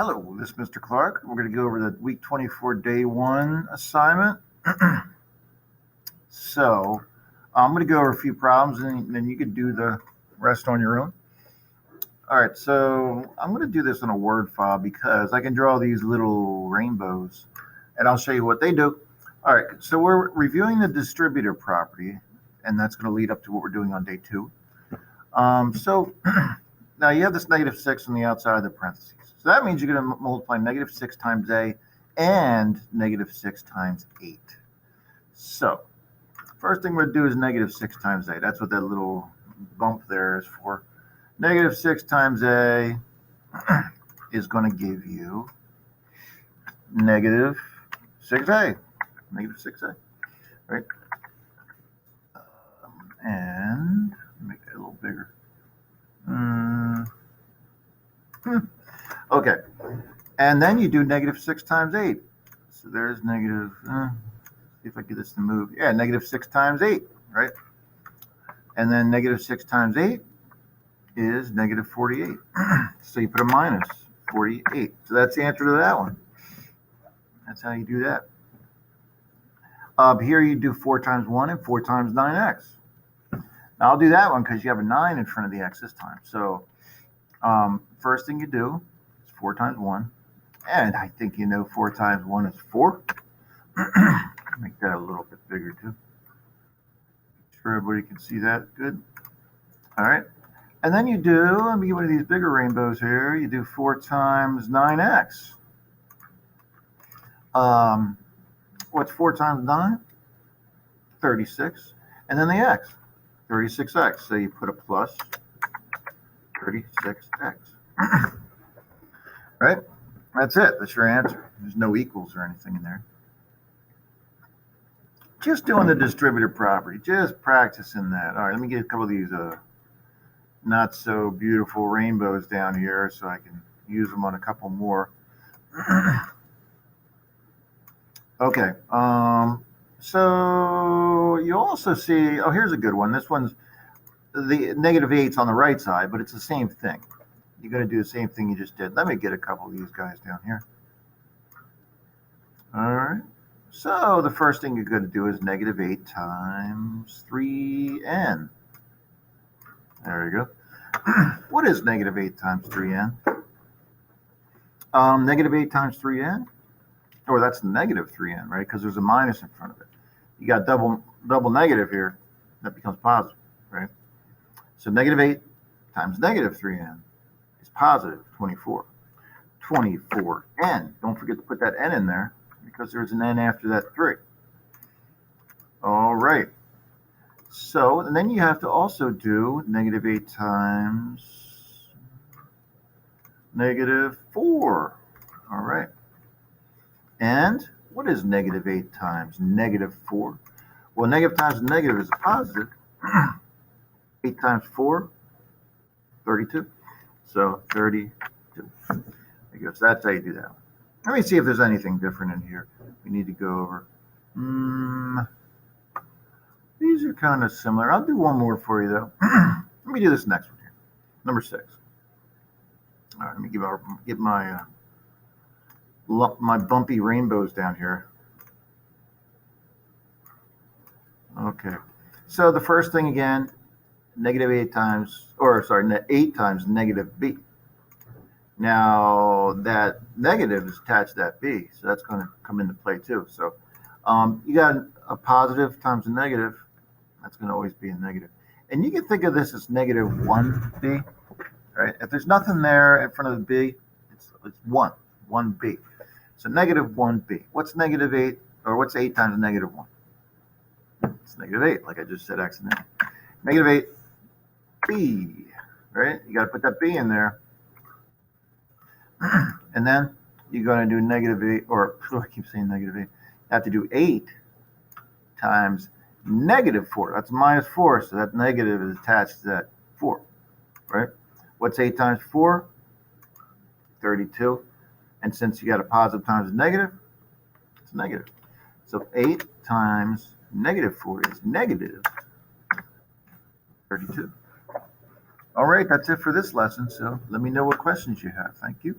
Hello, this is Mr. Clark. We're going to go over the week 24, day one assignment. So I'm going to go over a few problems and then you can do the rest on your own. All right, so I'm going to do this in a Word file because I can draw these little rainbows and I'll show you what they do. All right, so we're reviewing the distributor property and that's going to lead up to what we're doing on day two. So now you have this -6 on the outside of the parentheses. So that means you're going to multiply -6 times a and -6 times 8. So first thing we're going to do is -6 times a. That's what that little bump there is for. -6 times a is going to give you -6a. -6a, right? And make it a little bigger. Okay, and then you do -6 times 8. So there's negative, see if I get this to move. Yeah, -6 times 8, right? And then -6 times 8 is -48. So you put a minus 48. So that's the answer to that one. That's how you do that. Here you do 4 times 1 and 4 times 9x. Now I'll do that one because you have a 9 in front of the x this time. So first thing you do is 4 times 1. And I think you know 4 times 1 is 4. Make that a little bit bigger too. Make sure everybody can see that. Good. All right. And then you do, let me get one of these bigger rainbows here. You do 4 times 9x. What's 4 times 9? 36. And then the x, 36x. So you put a plus 36x. Right? That's it. That's your answer. There's no equals or anything in there. Just doing the distributor property. Just practicing that. All right, let me get a couple of these not so beautiful rainbows down here so I can use them on a couple more. Okay. So you also see, oh, here's a good one. This one's the -8's on the right side, but it's the same thing. You're going to do the same thing you just did. Let me get a couple of these guys down here. All right. So the first thing you're going to do is -8 times 3n. There you go. What is -8 times 3n? -8 times 3n? Or that's -3n, right? Because there's a minus in front of it. You got double negative here. That becomes positive, right? So -8 times -3n is positive 24. 24n. Don't forget to put that n in there because there's an n after that 3. All right. So, and then you have to also do -8 times -4. All right. And what is -8 times -4? Well, negative times negative is a positive. 8 times 4, 32. So 32. I guess that's how you do that one. Let me see if there's anything different in here we need to go over. These are kind of similar. I'll do one more for you, though. Let me do this next one here. Number 6. All right, let me get my bumpy rainbows down here. Okay. So the first thing again, -8 times, or sorry, 8 times -b. Now that negative is attached to that b, so that's going to come into play too. So you got a positive times a negative. That's going to always be a negative. And you can think of this as -1b, right? If there's nothing there in front of the b, it's 1b. So -1b. What's -8, or what's 8 times -1? It's -8, like I just said accidentally. -8b, right? You got to put that b in there. And then you're going to do -8, or I keep saying -8. You have to do 8 times -4. That's -4, so that negative is attached to that 4, right? What's 8 times 4? 32. And since you got a positive times a negative, it's negative. So 8 times -4 is -32. All right, that's it for this lesson. So let me know what questions you have. Thank you.